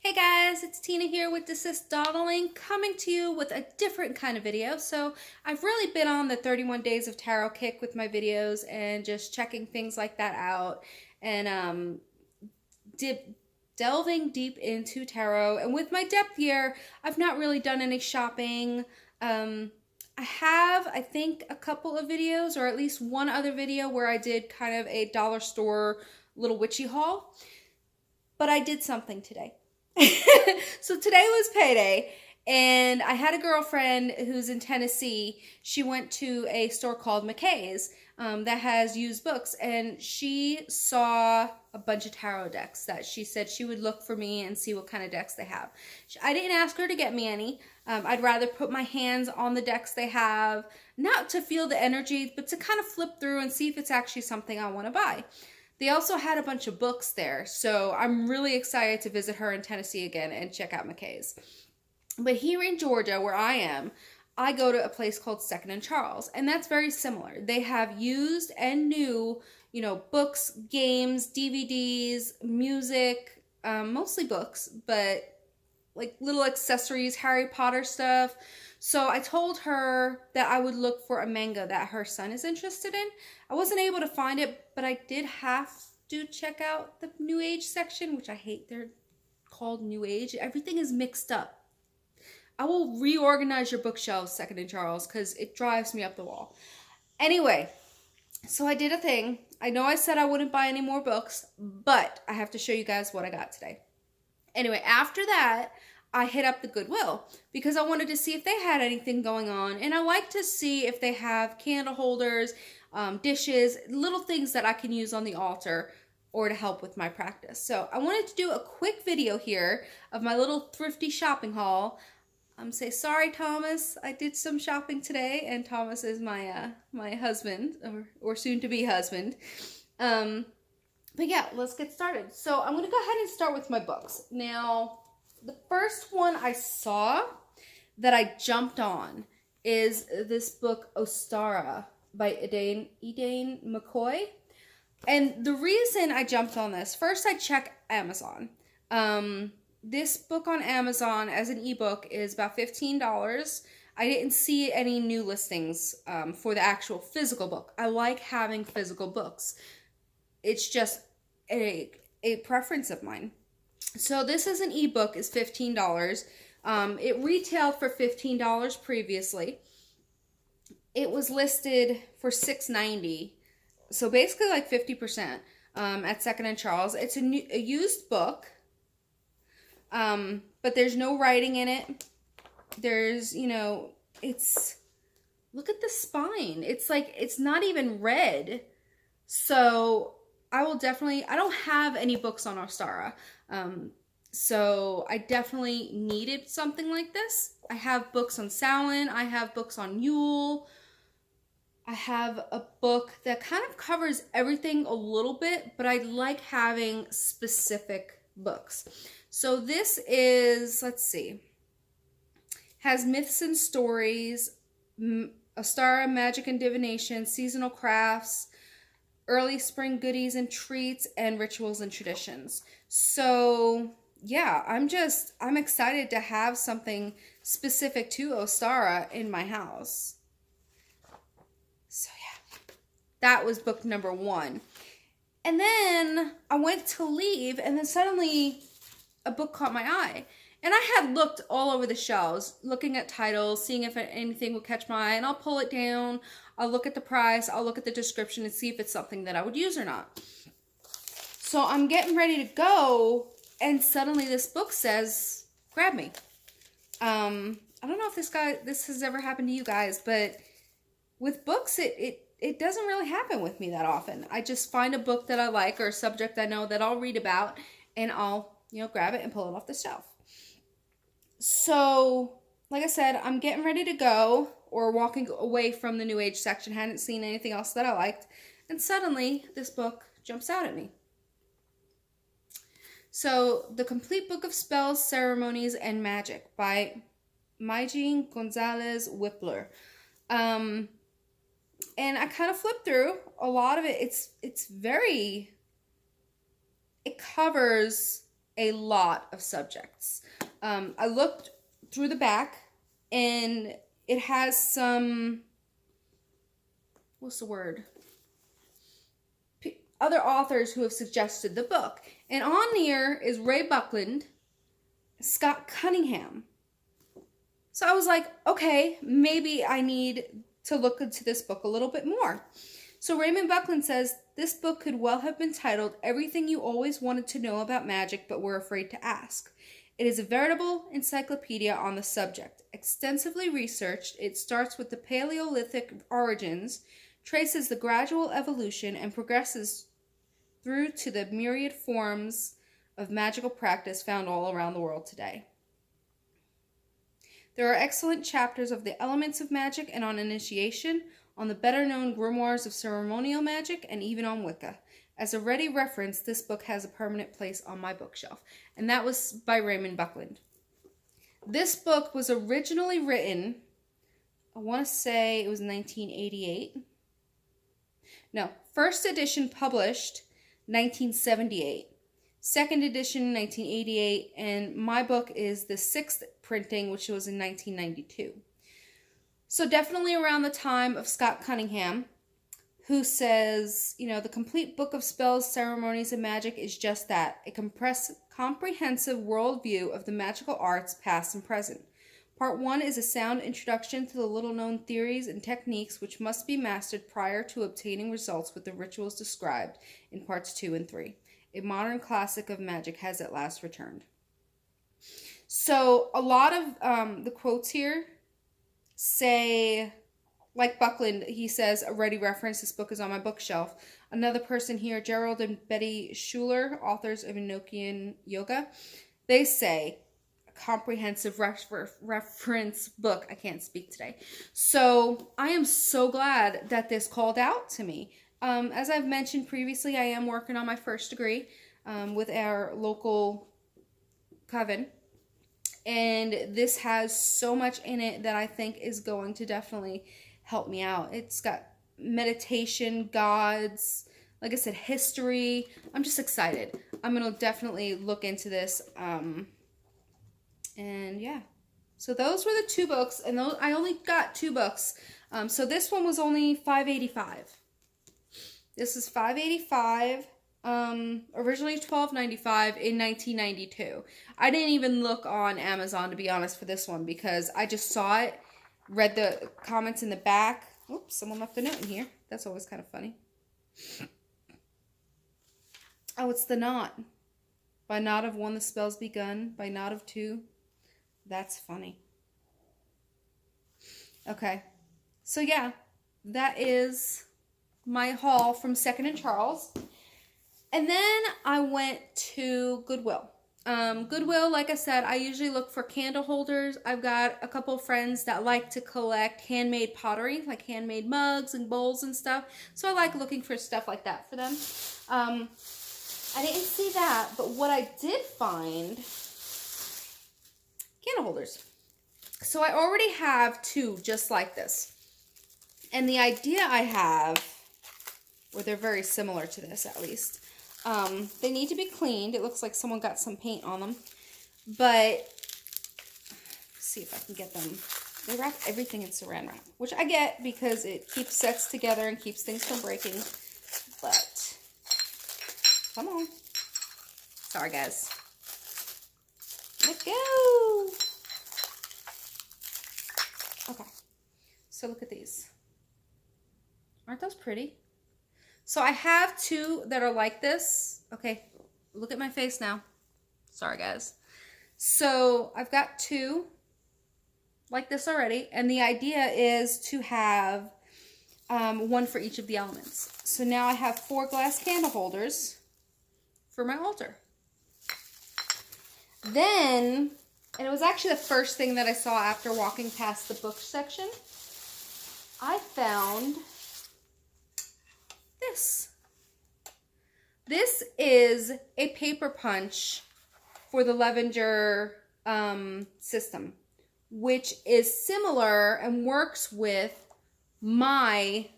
Hey guys, it's Tina here with Desist Dawdling, coming to you with a different kind of video. So I've really been on the 31 Days of Tarot kick with my videos and just checking things like that out and delving deep into tarot. And with my depth year, I've not really done any shopping. I have, I think, a couple of videos, or at least one other video where I did kind of a dollar store little witchy haul. But I did something today. So today was payday, and I had a girlfriend who's in Tennessee. She went to a store called McKay's that has used books, and she saw a bunch of tarot decks that she said she would look for me and see what kind of decks they have. I didn't ask her to get me any. I'd rather put my hands on the decks they have, not to feel the energy, but to kind of flip through and see if it's actually something I want to buy. They also had a bunch of books there, so I'm really excited to visit her in Tennessee again and check out McKay's. But here in Georgia, where I am, I go to a place called Second and Charles, and that's very similar. They have used and new, books, games, DVDs, music, mostly books, but like little accessories, Harry Potter stuff. So I told her that I would look for a manga that her son is interested in. I wasn't able to find it, but I did have to check out the New Age section, which I hate. They're called New Age. Everything is mixed up. I will reorganize your bookshelves, Second and Charles, because it drives me up the wall. Anyway, so I did a thing. I know I said I wouldn't buy any more books, but I have to show you guys what I got today. Anyway, after that, I hit up the Goodwill because I wanted to see if they had anything going on. And I like to see if they have candle holders, dishes, little things that I can use on the altar or to help with my practice. So I wanted to do a quick video here of my little thrifty shopping haul. Say sorry, Thomas. I did some shopping today, and Thomas is my my husband or soon to be husband. But yeah, let's get started. So I'm going to go ahead and start with my books. Now, the first one I saw that I jumped on is this book, Ostara, by Elaine McCoy. And the reason I jumped on this, first I check Amazon. This book on Amazon as an ebook is about $15. I didn't see any new listings for the actual physical book. I like having physical books. It's just a preference of mine. So this as an ebook is $15. It retailed for $15 previously. It was listed for $6.90. So basically like 50% at Second and Charles. It's a used book. But there's no writing in it. There's, it's, look at the spine. It's like, it's not even red. So I don't have any books on Ostara. So I definitely needed something like this. I have books on Samhain. I have books on Yule. I have a book that kind of covers everything a little bit, but I like having specific books. So this is, let's see, has myths and stories, Ostara, magic and divination, seasonal crafts, early spring goodies and treats, and rituals and traditions. So yeah, I'm excited to have something specific to Ostara in my house. So yeah, that was book number one. And then I went to leave, and then suddenly a book caught my eye. And I had looked all over the shelves, looking at titles, seeing if anything would catch my eye, and I'll pull it down, I'll look at the price, I'll look at the description and see if it's something that I would use or not. So I'm getting ready to go, and suddenly this book says, grab me. I don't know if this has ever happened to you guys, but with books, it doesn't really happen with me that often. I just find a book that I like or a subject I know that I'll read about, and I'll grab it and pull it off the shelf. So, like I said, I'm getting ready to go or walking away from the New Age section. Hadn't seen anything else that I liked. And suddenly, this book jumps out at me. So, The Complete Book of Spells, Ceremonies, and Magic by Maijin Gonzalez Whippler. And I kind of flipped through a lot of it. It covers a lot of subjects. I looked through the back, and it has some, what's the word? Other authors who have suggested the book. And on here is Ray Buckland, Scott Cunningham. So I was like, okay, maybe I need to look into this book a little bit more. So Raymond Buckland says, this book could well have been titled Everything You Always Wanted to Know About Magic But Were Afraid to Ask. It is a veritable encyclopedia on the subject. Extensively researched, it starts with the Paleolithic origins, traces the gradual evolution, and progresses through to the myriad forms of magical practice found all around the world today. There are excellent chapters of the elements of magic and on initiation, on the better-known grimoires of ceremonial magic, and even on Wicca. As a ready reference, this book has a permanent place on my bookshelf. And that was by Raymond Buckland. This book was originally written, I want to say it was 1988. No, first edition published 1978. Second edition 1988. And my book is the 6th printing, which was in 1992. So definitely around the time of Scott Cunningham, who says, the complete book of spells, ceremonies, and magic is just that, a comprehensive worldview of the magical arts, past and present. Part 1 is a sound introduction to the little-known theories and techniques which must be mastered prior to obtaining results with the rituals described in Parts 2 and 3. A modern classic of magic has at last returned. So a lot of the quotes here say, like Buckland, he says, a ready reference, this book is on my bookshelf. Another person here, Gerald and Betty Schuler, authors of Enochian Yoga, they say, a comprehensive reference book. I can't speak today. So I am so glad that this called out to me. As I've mentioned previously, I am working on my first degree with our local coven. And this has so much in it that I think is going to definitely help me out. It's got meditation, gods, like I said, history. I'm just excited. I'm going to definitely look into this. And yeah. So those were the 2 books. And those, I only got 2 books. So this one was only $5.85. This is $5.85. Originally $12.95 in 1992. I didn't even look on Amazon, to be honest, for this one, because I just saw it, read the comments in the back. Oops, someone left a note in here. That's always kind of funny. Oh, it's the knot. By knot of 1 the spell's begun. By knot of 2. That's funny. Okay. So yeah, that is my haul from 2nd and Charles. And then I went to Goodwill. Goodwill, like I said, I usually look for candle holders. I've got a couple of friends that like to collect handmade pottery, like handmade mugs and bowls and stuff. So I like looking for stuff like that for them. I didn't see that, but what I did find, candle holders. So I already have 2 just like this. And the idea I have, or they're very similar to this at least, they need to be cleaned. It looks like someone got some paint on them. But, let's see if I can get them. They wrap everything in saran wrap, which I get because it keeps sets together and keeps things from breaking. But, come on. Sorry, guys. Let go. Okay. So, look at these. Aren't those pretty? So I have 2 that are like this. Okay, look at my face now. Sorry, guys. So I've got 2 like this already. And the idea is to have 1 for each of the elements. So now I have 4 glass candle holders for my altar. Then, and it was actually the first thing that I saw after walking past the book section, I found this. This is a paper punch for the Levenger system, which is similar and works with my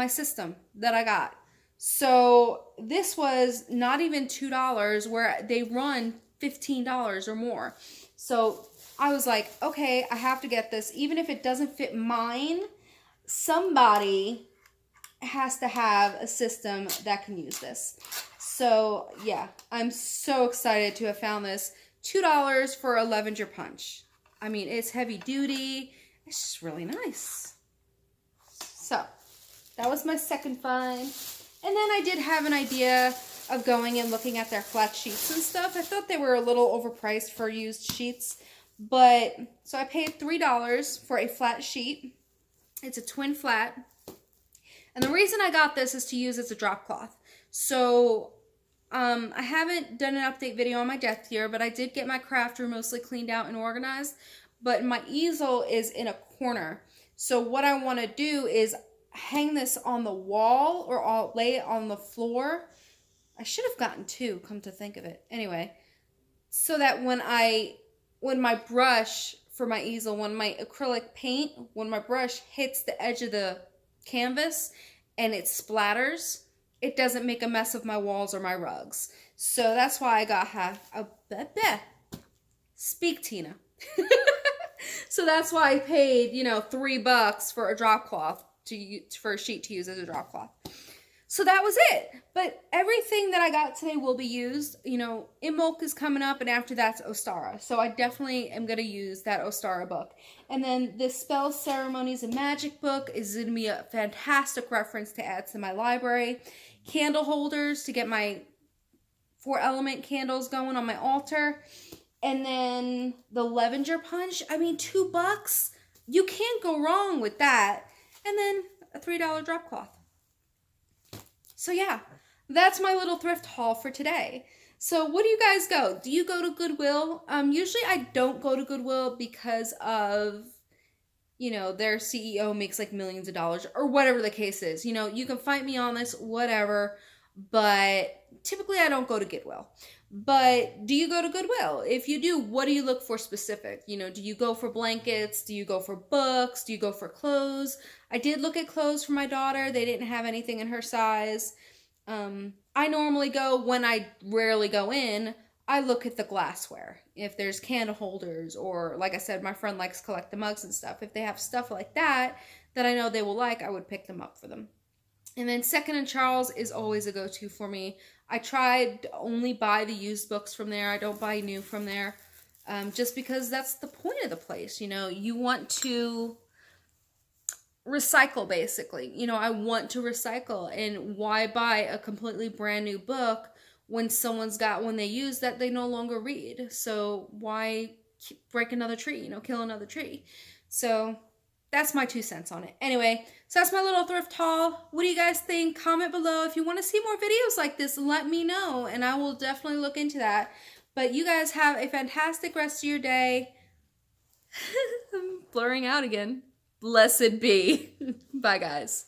system that I got. So this was not even $2 where they run $15 or more. So I was like, okay, I have to get this. Even if it doesn't fit mine, somebody has to have a system that can use this. So yeah, I'm so excited to have found this. $2 for a Lavender punch. I mean, it's heavy duty. It's just really nice. So that was my second find. And then I did have an idea of going and looking at their flat sheets and stuff. I thought they were a little overpriced for used sheets. But, so I paid $3 for a flat sheet. It's a twin flat. And the reason I got this is to use as a drop cloth. So, I haven't done an update video on my desk here, but I did get my craft room mostly cleaned out and organized. But my easel is in a corner. So what I want to do is hang this on the wall, or I'll lay it on the floor. I should have gotten two, come to think of it. Anyway, so that when my brush for my easel, when my acrylic paint, when my brush hits the edge of the canvas and it splatters, it doesn't make a mess of my walls or my rugs. So that's why I got Speak, Tina. So that's why I paid, $3 for a drop cloth for a sheet to use as a drop cloth. So that was it. But everything that I got today will be used. Imbolc is coming up, and after that's Ostara. So I definitely am going to use that Ostara book. And then the Spells, Ceremonies, and Magic book is going to be a fantastic reference to add to my library. Candle holders to get my 4-element candles going on my altar. And then the Lavender punch. I mean, $2. You can't go wrong with that. And then a $3 drop cloth. So yeah, that's my little thrift haul for today. So what do you guys go? Do you go to Goodwill? Usually I don't go to Goodwill because of, their CEO makes like millions of dollars or whatever the case is. You can fight me on this, whatever, but typically I don't go to Goodwill. But do you go to Goodwill? If you do, what do you look for specific? Do you go for blankets? Do you go for books? Do you go for clothes? I did look at clothes for my daughter. They didn't have anything in her size. I normally go, when I rarely go in, I look at the glassware. If there's candle holders, or like I said, my friend likes to collect the mugs and stuff. If they have stuff like that I know they will like, I would pick them up for them. And then Second and Charles is always a go-to for me. I tried to only buy the used books from there. I don't buy new from there. Just because that's the point of the place. You want to recycle, basically. I want to recycle. And why buy a completely brand new book when someone's got one they use that they no longer read? So why break another tree, kill another tree? So that's my 2 cents on it. Anyway, so that's my little thrift haul. What do you guys think? Comment below. If you want to see more videos like this, let me know, and I will definitely look into that. But you guys have a fantastic rest of your day. I'm blurring out again. Blessed be. Bye, guys.